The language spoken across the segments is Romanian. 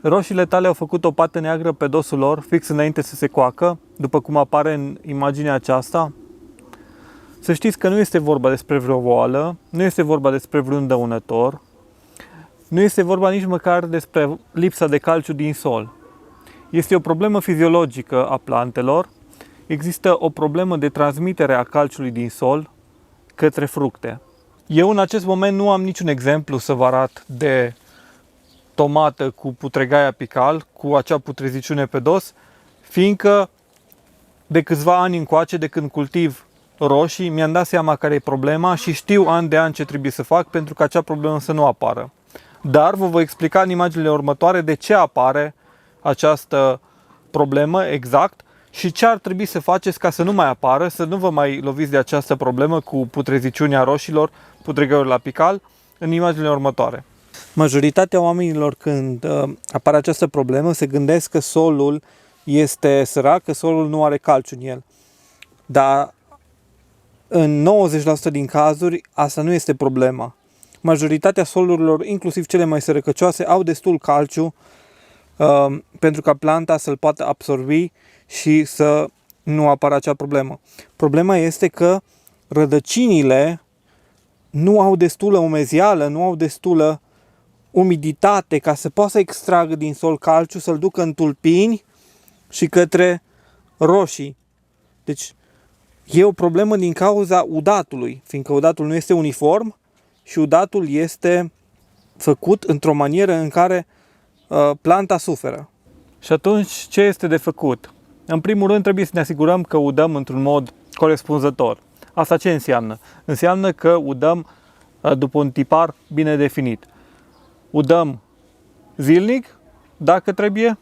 Roșiile tale au făcut o pată neagră pe dosul lor, fix înainte să se coacă, după cum apare în imaginea aceasta. Să știți că nu este vorba despre vreo boală, nu este vorba despre vreun dăunător, nu este vorba nici măcar despre lipsa de calciu din sol. Este o problemă fiziologică a plantelor, există o problemă de transmitere a calciului din sol către fructe. Eu în acest moment nu am niciun exemplu să vă arăt de tomată cu putregai apical, cu acea putreziciune pe dos, fiindcă de câțiva ani încoace, de când cultiv roșii, mi-am dat seama care e problema și știu an de an ce trebuie să fac pentru ca acea problemă să nu apară. Dar vă voi explica în imaginile următoare de ce apare această problemă exact și ce ar trebui să faceți ca să nu mai apară, să nu vă mai loviți de această problemă cu putreziciunea roșilor, putregaiul apical, în imaginile următoare. Majoritatea oamenilor, când apare această problemă, se gândesc că solul este sărac, că solul nu are calciu în el. Dar în 90% din cazuri, asta nu este problema. Majoritatea solurilor, inclusiv cele mai sărăcăcioase, au destul calciu pentru ca planta să-l poată absorbi și să nu apară acea problemă. Problema este că rădăcinile nu au destulă umezială, nu au destulă umiditate ca să poată să extragă din sol calciu, să-l ducă în tulpini și către roșii. Deci e o problemă din cauza udatului, fiindcă udatul nu este uniform și udatul este făcut într-o manieră în care planta suferă. Și atunci ce este de făcut? În primul rând trebuie să ne asigurăm că udăm într-un mod corespunzător. Asta ce înseamnă? Înseamnă că udăm după un tipar bine definit. Udăm zilnic, dacă trebuie,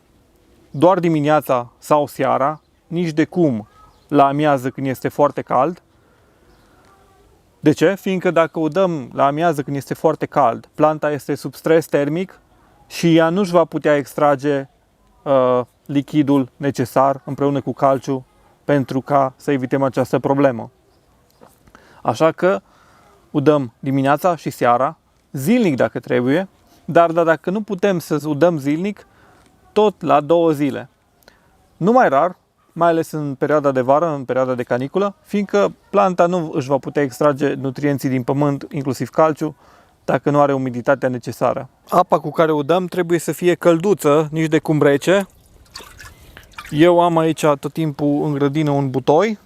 doar dimineața sau seara, nici de cum la amiază când este foarte cald. De ce? Fiindcă dacă udăm la amiază când este foarte cald, planta este sub stres termic și ea nu-și va putea extrage lichidul necesar împreună cu calciu pentru ca să evităm această problemă. Așa că udăm dimineața și seara, zilnic dacă trebuie, dar dacă nu putem să udăm zilnic, tot la 2 zile. Nu mai rar, mai ales în perioada de vară, în perioada de caniculă, fiindcă planta nu își va putea extrage nutrienții din pământ, inclusiv calciu, dacă nu are umiditatea necesară. Apa cu care udăm trebuie să fie călduță, nici de cum rece. Eu am aici tot timpul în grădină un butoi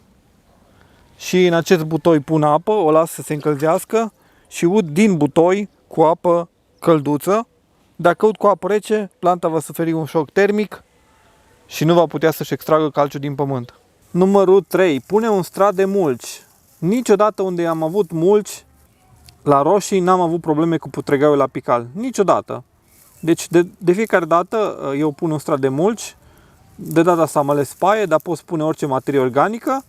și în acest butoi pun apă, o las să se încălzească și ud din butoi cu apă călduță. Dacă ud cu apă rece, planta va suferi un șoc termic și nu va putea să-și extragă calciu din pământ. Numărul 3. Pune un strat de mulci. Niciodată unde am avut mulci la roșii n-am avut probleme cu putregaiul apical. Niciodată. Deci de fiecare dată eu pun un strat de mulci. De data asta am ales paie, dar pot pune orice materie organică.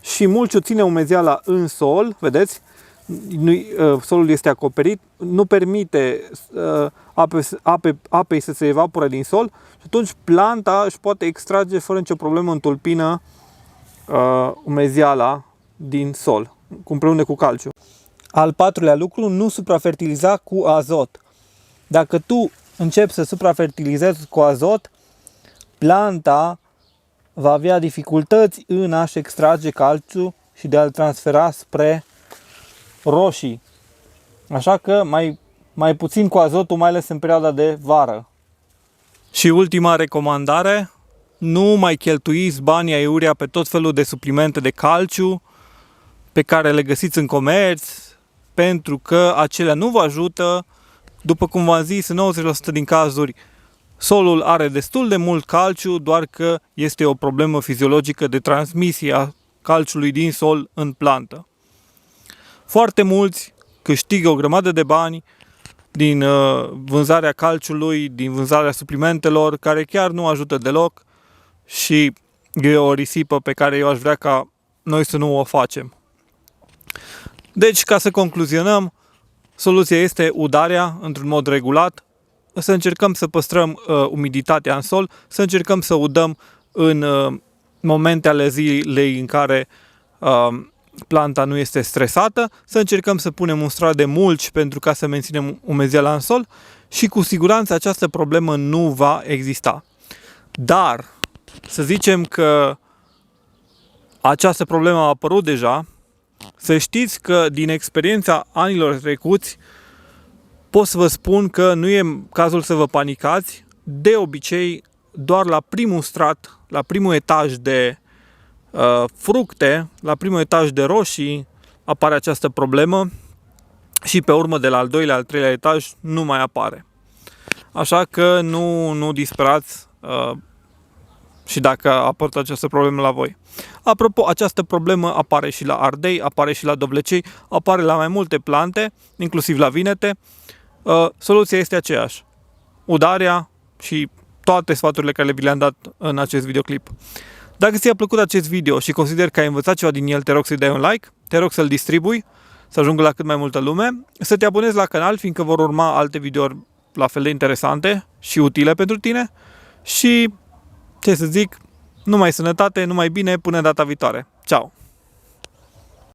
Și mulciul ține umezeala în sol, vedeți? Solul este acoperit, nu permite apei să se evapore din sol și atunci planta își poate extrage fără nicio problemă în tulpină umezeala din sol, împreună cu calciu. Al 4-lea lucru, nu suprafertiliza cu azot. Dacă tu începi să suprafertilizezi cu azot, planta va avea dificultăți în a-și extrage calciu și de a-l transfera spre roșii. Așa că mai puțin cu azotul, mai ales în perioada de vară. Și ultima recomandare, nu mai cheltuiți banii aiurea pe tot felul de suplimente de calciu pe care le găsiți în comerț, pentru că acelea nu vă ajută. După cum v-am zis, în 90% din cazuri solul are destul de mult calciu, doar că este o problemă fiziologică de transmisie a calciului din sol în plantă. Foarte mulți câștigă o grămadă de bani din vânzarea calciului, din vânzarea suplimentelor, care chiar nu ajută deloc și e o risipă pe care eu aș vrea ca noi să nu o facem. Deci, ca să concluzionăm, soluția este udarea într-un mod regulat, să încercăm să păstrăm umiditatea în sol, să încercăm să udăm în momente ale zilei în care planta nu este stresată, să încercăm să punem un strat de mulci pentru ca să menținem umezeala în sol și cu siguranță această problemă nu va exista. Dar să zicem că această problemă a apărut deja, să știți că din experiența anilor trecuți pot să vă spun că nu e cazul să vă panicați. De obicei, doar la primul strat, la primul etaj de fructe, la primul etaj de roșii apare această problemă și pe urmă de la al doilea, al treilea etaj nu mai apare. Așa că nu disperați și dacă a apărut această problemă la voi. Apropo, această problemă apare și la ardei, apare și la dovlecei, apare la mai multe plante, inclusiv la vinete. Soluția este aceeași. Udarea și toate sfaturile care vi le-am dat în acest videoclip. Dacă ți-a plăcut acest video și consider că ai învățat ceva din el, te rog să-i dai un like, te rog să-l distribui, să ajungă la cât mai multă lume, să te abonezi la canal, fiindcă vor urma alte videouri la fel de interesante și utile pentru tine și, ce să zic, numai sănătate, numai bine, până data viitoare. Ciao!